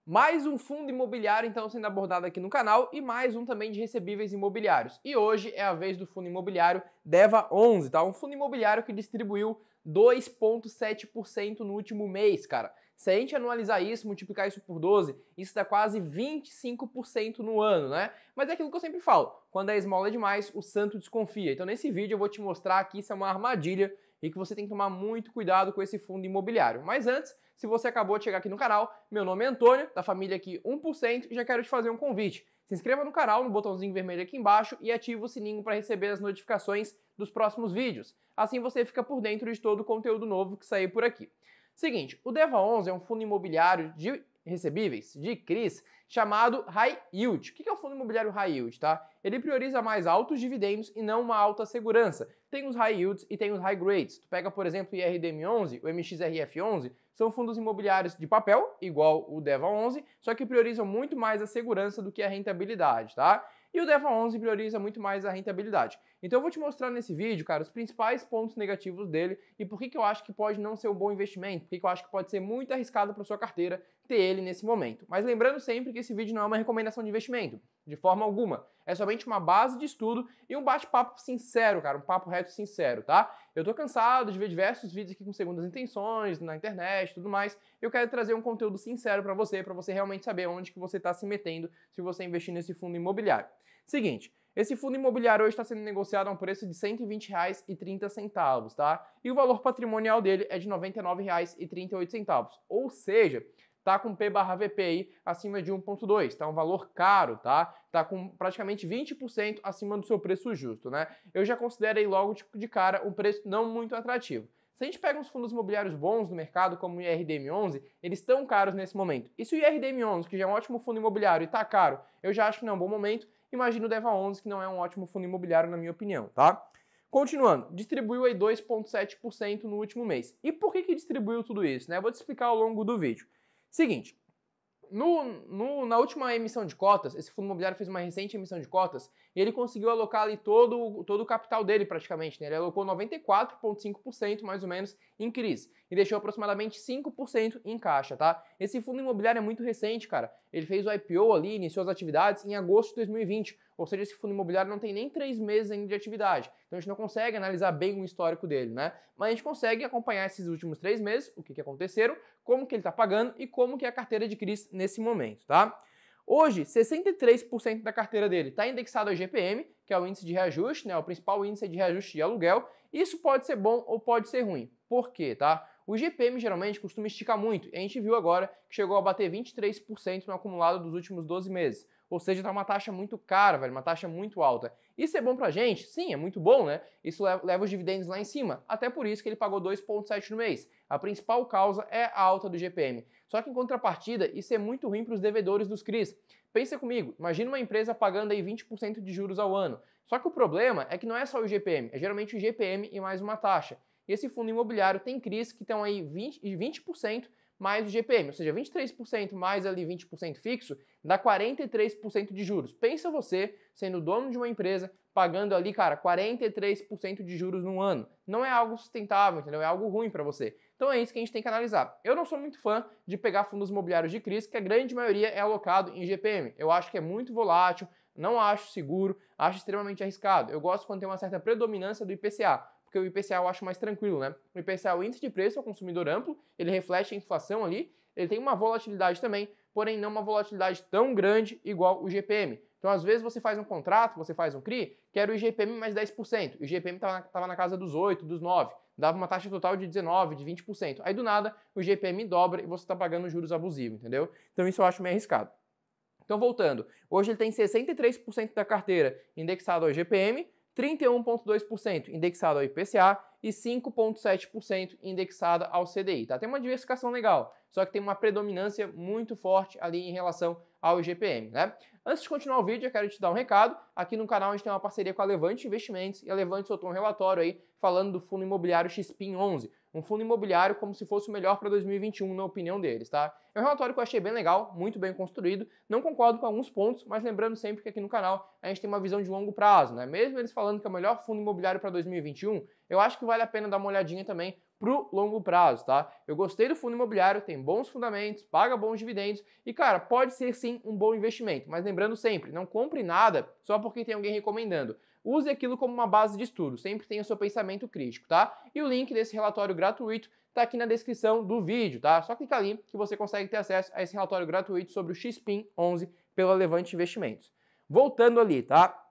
Mais um fundo imobiliário então sendo abordado aqui no canal e mais um também de recebíveis imobiliários. E hoje é a vez do fundo imobiliário DEVA11, tá? Um fundo imobiliário que distribuiu 2,7% no último mês, cara. Se a gente anualizar isso, multiplicar isso por 12, isso dá quase 25% no ano, né? Mas é aquilo que eu sempre falo, quando a esmola é demais, o santo desconfia. Então nesse vídeo eu vou te mostrar que isso é uma armadilha e que você tem que tomar muito cuidado com esse fundo imobiliário. Mas antes, se você acabou de chegar aqui no canal, meu nome é Antônio, da família aqui 1%, e já quero te fazer um convite. Se inscreva no canal, no botãozinho vermelho aqui embaixo e ative o sininho para receber as notificações dos próximos vídeos. Assim você fica por dentro de todo o conteúdo novo que sair por aqui. Seguinte, o DEVA11 é um fundo imobiliário de recebíveis, de CRIs, chamado High Yield. O que é o fundo imobiliário High Yield, tá? Ele prioriza mais altos dividendos e não uma alta segurança. Tem os High Yields e tem os High Grades. Tu pega, por exemplo, o IRDM11, o MXRF11, são fundos imobiliários de papel, igual o DEVA11, só que priorizam muito mais a segurança do que a rentabilidade, tá? E o DEVA11 prioriza muito mais a rentabilidade. Então eu vou te mostrar nesse vídeo, cara, os principais pontos negativos dele e por que eu acho que pode não ser um bom investimento, por que eu acho que pode ser muito arriscado para sua carteira ter ele nesse momento. Mas lembrando sempre que esse vídeo não é uma recomendação de investimento, de forma alguma. É somente uma base de estudo e um bate-papo sincero, cara, um papo reto sincero, tá? Eu tô cansado de ver diversos vídeos aqui com segundas intenções, na internet e tudo mais. Eu quero trazer um conteúdo sincero para você realmente saber onde que você está se metendo se você investir nesse fundo imobiliário. Seguinte, esse fundo imobiliário hoje está sendo negociado a um preço de R$ 120,30, tá? E o valor patrimonial dele é de R$ 99,38, ou seja, tá com P/VP aí acima de 1,2, tá um valor caro, tá? Tá com praticamente 20% acima do seu preço justo, né? Eu já considerei logo de cara um preço não muito atrativo. Se a gente pega uns fundos imobiliários bons no mercado, como o IRDM11, eles estão caros nesse momento. E se o IRDM11, que já é um ótimo fundo imobiliário, está caro, eu já acho que não é um bom momento, imagina o DEVA11, que não é um ótimo fundo imobiliário na minha opinião, tá? Continuando, distribuiu aí 2,7% no último mês. E por que distribuiu tudo isso, né? Eu vou te explicar ao longo do vídeo. Seguinte, na última emissão de cotas, esse fundo imobiliário fez uma recente emissão de cotas e ele conseguiu alocar ali todo o capital dele praticamente, né? Ele alocou 94,5% mais ou menos em CRIs e deixou aproximadamente 5% em caixa, tá? Esse fundo imobiliário é muito recente, cara. Ele fez o IPO ali, iniciou as atividades em agosto de 2020, ou seja, esse fundo imobiliário não tem nem 3 meses ainda de atividade. Então a gente não consegue analisar bem o histórico dele, né? Mas a gente consegue acompanhar esses últimos 3 meses, o que aconteceram, como que ele está pagando e como que é a carteira de CRIs nesse momento, tá? Hoje, 63% da carteira dele está indexado ao IGPM, que é o índice de reajuste, né, o principal índice de reajuste de aluguel. Isso pode ser bom ou pode ser ruim. Por quê, tá? O IGPM geralmente costuma esticar muito, e a gente viu agora que chegou a bater 23% no acumulado dos últimos 12 meses. Ou seja, tá uma taxa muito cara, velho, uma taxa muito alta. Isso é bom pra gente? Sim, é muito bom, né? Isso leva os dividendos lá em cima. Até por isso que ele pagou 2,7 no mês. A principal causa é a alta do IGPM. Só que em contrapartida, isso é muito ruim para os devedores dos CRIs. Pensa comigo, imagina uma empresa pagando aí 20% de juros ao ano. Só que o problema é que não é só o IGPM, é geralmente o IGPM e mais uma taxa. E esse fundo imobiliário tem CRIs que estão aí 20% mais o IGPM, ou seja, 23% mais ali 20% fixo, dá 43% de juros. Pensa você, sendo dono de uma empresa, pagando ali, cara, 43% de juros no ano. Não é algo sustentável, entendeu? É algo ruim para você. Então é isso que a gente tem que analisar. Eu não sou muito fã de pegar fundos imobiliários de CRIs, que a grande maioria é alocado em IGPM. Eu acho que é muito volátil, não acho seguro, acho extremamente arriscado. Eu gosto quando tem uma certa predominância do IPCA, porque o IPCA eu acho mais tranquilo, né? O IPCA é o índice de preço ao consumidor amplo, ele reflete a inflação ali, ele tem uma volatilidade também, porém não uma volatilidade tão grande igual o IGPM. Então, às vezes, você faz um contrato, você faz um CRI, quer o IGPM mais 10%. O IGPM estava na casa dos 8%, dos 9%. Dava uma taxa total de 19%, de 20%. Aí, do nada, o IGPM dobra e você está pagando juros abusivos, entendeu? Então, isso eu acho meio arriscado. Então, voltando. Hoje ele tem 63% da carteira indexado ao IGPM, 31,2% indexado ao IPCA e 5,7% indexada ao CDI, tá? Tem uma diversificação legal, só que tem uma predominância muito forte ali em relação ao IGPM, né? Antes de continuar o vídeo, eu quero te dar um recado. Aqui no canal a gente tem uma parceria com a Levante Investimentos e a Levante soltou um relatório aí falando do fundo imobiliário XPIN11, um fundo imobiliário como se fosse o melhor para 2021, na opinião deles, tá? É um relatório que eu achei bem legal, muito bem construído, não concordo com alguns pontos, mas lembrando sempre que aqui no canal a gente tem uma visão de longo prazo, né? Mesmo eles falando que é o melhor fundo imobiliário para 2021, eu acho que vale a pena dar uma olhadinha também, pro longo prazo, tá? Eu gostei do fundo imobiliário, tem bons fundamentos, paga bons dividendos e, cara, pode ser sim um bom investimento. Mas lembrando sempre, não compre nada só porque tem alguém recomendando. Use aquilo como uma base de estudo, sempre tenha o seu pensamento crítico, tá? E o link desse relatório gratuito tá aqui na descrição do vídeo, tá? Só clicar ali que você consegue ter acesso a esse relatório gratuito sobre o XPIN 11 pela Levante Investimentos. Voltando ali, tá?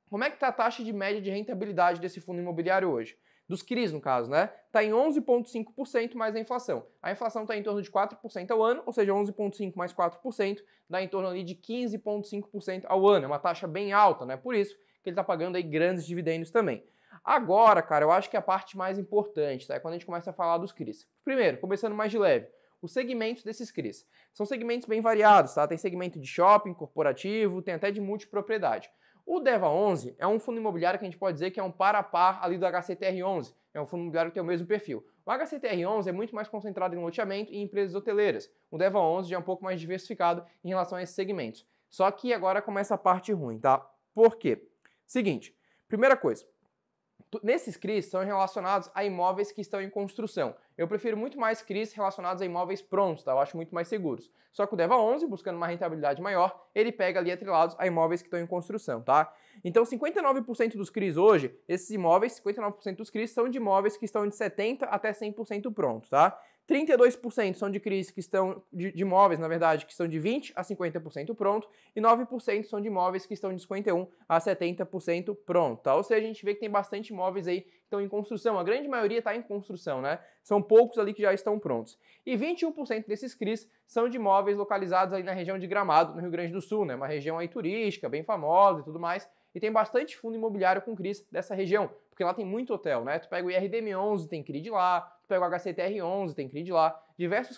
Como é que tá a taxa de média de rentabilidade desse fundo imobiliário hoje? Dos CRIs, no caso, né? Está em 11,5% mais a inflação. A inflação está em torno de 4% ao ano, ou seja, 11,5% mais 4% dá em torno ali de 15,5% ao ano. É uma taxa bem alta, né? Por isso que ele está pagando aí grandes dividendos também. Agora, cara, eu acho que a parte mais importante, tá? É quando a gente começa a falar dos CRIs. Primeiro, começando mais de leve, os segmentos desses CRIs. São segmentos bem variados, tá? Tem segmento de shopping, corporativo, tem até de multipropriedade. O DEVA11 é um fundo imobiliário que a gente pode dizer que é um par a par ali do HCTR11. É um fundo imobiliário que tem o mesmo perfil. O HCTR11 é muito mais concentrado em loteamento e em empresas hoteleiras. O DEVA11 já é um pouco mais diversificado em relação a esses segmentos. Só que agora começa a parte ruim, tá? Por quê? Seguinte, primeira coisa. Nesses CRIs são relacionados a imóveis que estão em construção. Eu prefiro muito mais CRIs relacionados a imóveis prontos, tá? Eu acho muito mais seguros. Só que o DEVA11, buscando uma rentabilidade maior, ele pega ali atrelados a imóveis que estão em construção, tá? Então 59% dos CRIs hoje, esses imóveis, 59% dos CRIs são de imóveis que estão de 70% até 100% prontos, tá? 32% são de CRIs que estão, de imóveis, na verdade, que estão de 20% a 50% pronto, e 9% são de imóveis que estão de 51% a 70% pronto, tá? Ou seja, a gente vê que tem bastante imóveis aí que estão em construção, a grande maioria está em construção, né? São poucos ali que já estão prontos. E 21% desses CRIs são de imóveis localizados aí na região de Gramado, no Rio Grande do Sul, né? Uma região aí turística, bem famosa e tudo mais, e tem bastante fundo imobiliário com CRIs dessa região, porque lá tem muito hotel, né? Tu pega o IRDM11, tem CRI de lá, tu pega o HCTR11, tem CRI de lá, diversos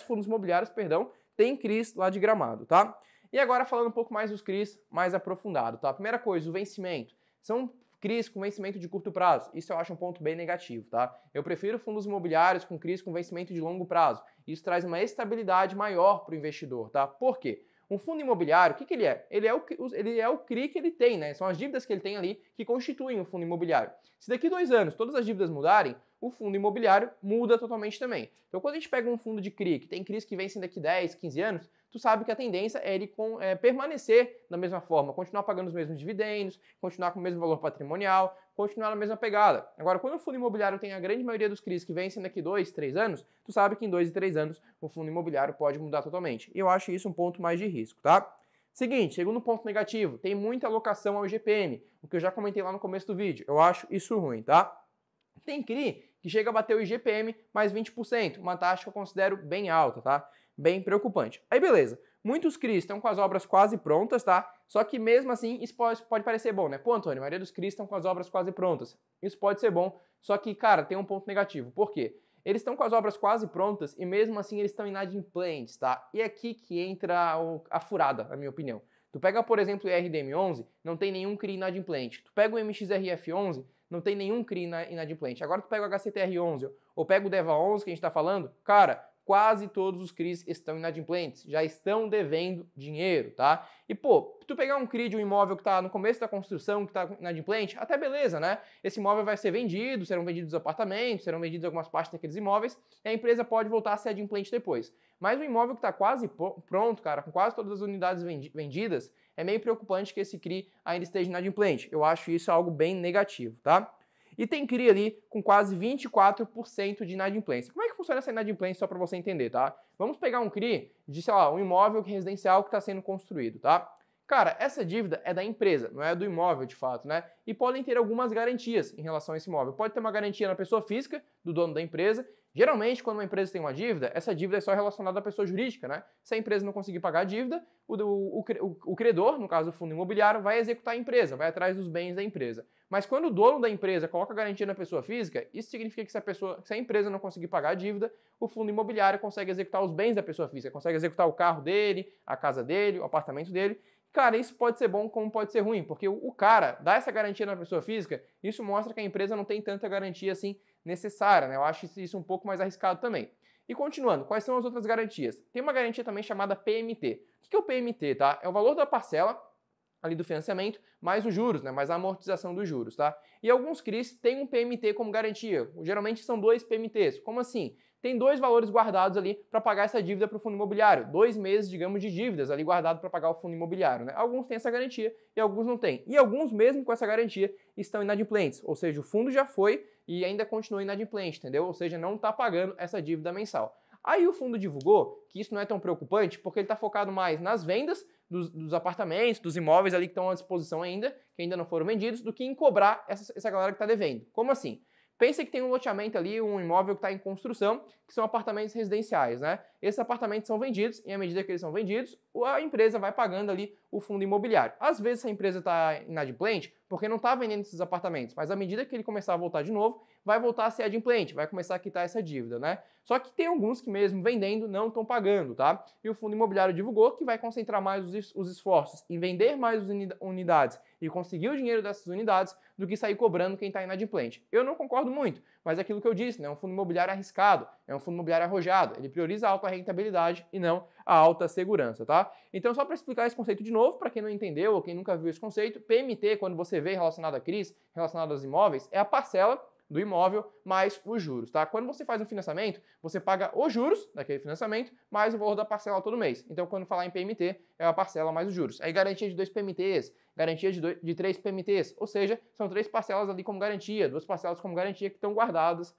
fundos imobiliários, perdão, tem CRIs lá de Gramado, tá? E agora falando um pouco mais dos CRIs mais aprofundado, tá? Primeira coisa, o vencimento. São CRIs com vencimento de curto prazo. Isso eu acho um ponto bem negativo, tá? Eu prefiro fundos imobiliários com CRIs com vencimento de longo prazo. Isso traz uma estabilidade maior para o investidor, tá? Por quê? Um fundo imobiliário, o que ele é? Ele é o CRI que ele tem, né? São as dívidas que ele tem ali que constituem o fundo imobiliário. Se daqui 2 anos todas as dívidas mudarem, o fundo imobiliário muda totalmente também. Então quando a gente pega um fundo de CRI, que tem CRIs que vencem daqui 10, 15 anos, tu sabe que a tendência é ele permanecer da mesma forma, continuar pagando os mesmos dividendos, continuar com o mesmo valor patrimonial, continuar na mesma pegada. Agora, quando o fundo imobiliário tem a grande maioria dos CRIs que vencem daqui 2, 3 anos, tu sabe que em 2 e 3 anos o fundo imobiliário pode mudar totalmente. E eu acho isso um ponto mais de risco, tá? Seguinte, segundo ponto negativo, tem muita alocação ao IGPM, o que eu já comentei lá no começo do vídeo. Eu acho isso ruim, tá? Tem CRI que chega a bater o IGPM mais 20%, uma taxa que eu considero bem alta, tá? Bem preocupante. Aí beleza, muitos CRIs estão com as obras quase prontas, tá? Só que mesmo assim isso pode parecer bom, né? Pô, Antônio, a maioria dos CRIs estão com as obras quase prontas. Isso pode ser bom, só que, cara, tem um ponto negativo. Por quê? Eles estão com as obras quase prontas e mesmo assim eles estão inadimplentes, tá? E é aqui que entra a furada, na minha opinião. Tu pega, por exemplo, o IRDM11, não tem nenhum CRI inadimplente. Tu pega o MXRF11, não tem nenhum CRI inadimplente. Agora tu pega o HCTR11 ou pega o DEVA11 que a gente está falando, cara, quase todos os CRIs estão inadimplentes, já estão devendo dinheiro, tá? E pô, tu pegar um CRI de um imóvel que está no começo da construção, que está inadimplente, até beleza, né? Esse imóvel vai ser vendido, serão vendidos apartamentos, serão vendidos algumas partes daqueles imóveis, e a empresa pode voltar a ser adimplente depois. Mas um imóvel que está quase pronto, cara, com quase todas as unidades vendidas, é meio preocupante que esse CRI ainda esteja inadimplente. Eu acho isso algo bem negativo, tá? E tem CRI ali com quase 24% de inadimplência. Como é que funciona essa inadimplência só para você entender, tá? Vamos pegar um CRI de, sei lá, um imóvel residencial que está sendo construído, tá? Cara, essa dívida é da empresa, não é do imóvel de fato, né? E podem ter algumas garantias em relação a esse imóvel. Pode ter uma garantia na pessoa física, do dono da empresa. Geralmente, quando uma empresa tem uma dívida, essa dívida é só relacionada à pessoa jurídica, né? Se a empresa não conseguir pagar a dívida, o credor, no caso o fundo imobiliário, vai executar a empresa, vai atrás dos bens da empresa. Mas quando o dono da empresa coloca a garantia na pessoa física, isso significa que se a empresa não conseguir pagar a dívida, o fundo imobiliário consegue executar os bens da pessoa física, consegue executar o carro dele, a casa dele, o apartamento dele. Cara, isso pode ser bom como pode ser ruim, porque o cara dá essa garantia na pessoa física, isso mostra que a empresa não tem tanta garantia assim necessária, né? Eu acho isso um pouco mais arriscado também. E continuando, quais são as outras garantias? Tem uma garantia também chamada PMT. O que é o PMT, tá? É o valor da parcela ali do financiamento, mais os juros, né, mais a amortização dos juros, tá? E alguns CRIs têm um PMT como garantia. Geralmente são 2 PMTs. Como assim? Tem 2 valores guardados ali para pagar essa dívida para o fundo imobiliário. 2 meses, digamos, de dívidas ali guardado para pagar o fundo imobiliário, né? Alguns têm essa garantia e alguns não têm. E alguns, mesmo com essa garantia, estão inadimplentes. Ou seja, o fundo já foi e ainda continua inadimplente, entendeu? Ou seja, não está pagando essa dívida mensal. Aí o fundo divulgou que isso não é tão preocupante porque ele está focado mais nas vendas dos apartamentos, dos imóveis ali que estão à disposição ainda, que ainda não foram vendidos, do que em cobrar essa galera que está devendo. Como assim? Pensa que tem um loteamento ali, um imóvel que está em construção, que são apartamentos residenciais, né? Esses apartamentos são vendidos e à medida que eles são vendidos, a empresa vai pagando ali o fundo imobiliário. Às vezes a empresa está inadimplente porque não está vendendo esses apartamentos, mas à medida que ele começar a voltar de novo, vai voltar a ser adimplente, vai começar a quitar essa dívida, né? Só que tem alguns que mesmo vendendo não estão pagando, tá? E o fundo imobiliário divulgou que vai concentrar mais os esforços em vender mais unidades e conseguir o dinheiro dessas unidades do que sair cobrando quem está inadimplente. Eu não concordo muito, mas é aquilo que eu disse, né? É um fundo imobiliário arriscado, é um fundo imobiliário arrojado, ele prioriza a alta rentabilidade e não a alta segurança, tá? Então, só para explicar esse conceito de novo, para quem não entendeu ou quem nunca viu esse conceito, PMT, quando você vê relacionado a CRIs, relacionado aos imóveis, é a parcela do imóvel mais os juros, tá? Quando você faz um financiamento, você paga os juros daquele financiamento mais o valor da parcela todo mês. Então, quando falar em PMT, é a parcela mais os juros. Aí garantia de 2 PMTs, garantia de 3 PMTs, ou seja, são 3 parcelas ali como garantia, 2 parcelas como garantia que estão guardadas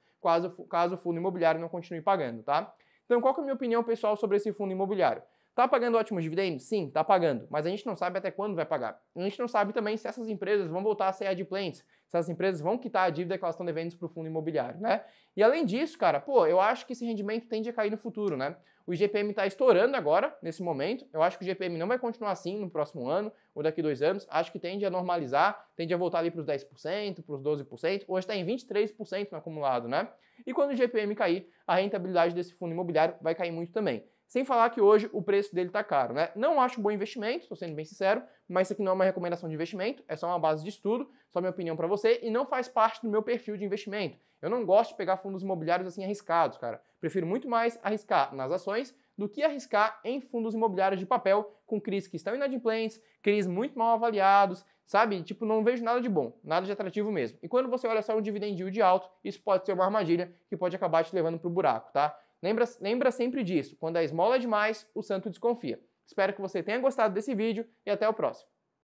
caso o fundo imobiliário não continue pagando, tá? Então, qual que é a minha opinião pessoal sobre esse fundo imobiliário? Tá pagando ótimos dividendos? Sim, tá pagando, mas a gente não sabe até quando vai pagar. A gente não sabe também se essas empresas vão voltar a ser adimplentes, se as empresas vão quitar a dívida que elas estão devendo para o fundo imobiliário, né? E além disso, cara, eu acho que esse rendimento tende a cair no futuro, né? O IGPM está estourando agora, nesse momento. Eu acho que o IGPM não vai continuar assim no próximo ano ou daqui 2 anos. Acho que tende a normalizar, tende a voltar ali para os 10%, para os 12%. Hoje está em 23% no acumulado, né? E quando o IGPM cair, a rentabilidade desse fundo imobiliário vai cair muito também. Sem falar que hoje o preço dele está caro, né? Não acho um bom investimento, estou sendo bem sincero, mas isso aqui não é uma recomendação de investimento, é só uma base de estudo, só minha opinião para você, e não faz parte do meu perfil de investimento. Eu não gosto de pegar fundos imobiliários assim arriscados, cara. Prefiro muito mais arriscar nas ações do que arriscar em fundos imobiliários de papel com CRIs que estão inadimplentes, CRIs muito mal avaliados, sabe? Tipo, não vejo nada de bom, nada de atrativo mesmo. E quando você olha só um dividend yield alto, isso pode ser uma armadilha que pode acabar te levando para o buraco, tá? Lembra sempre disso, quando a esmola é demais, o santo desconfia. Espero que você tenha gostado desse vídeo e até o próximo.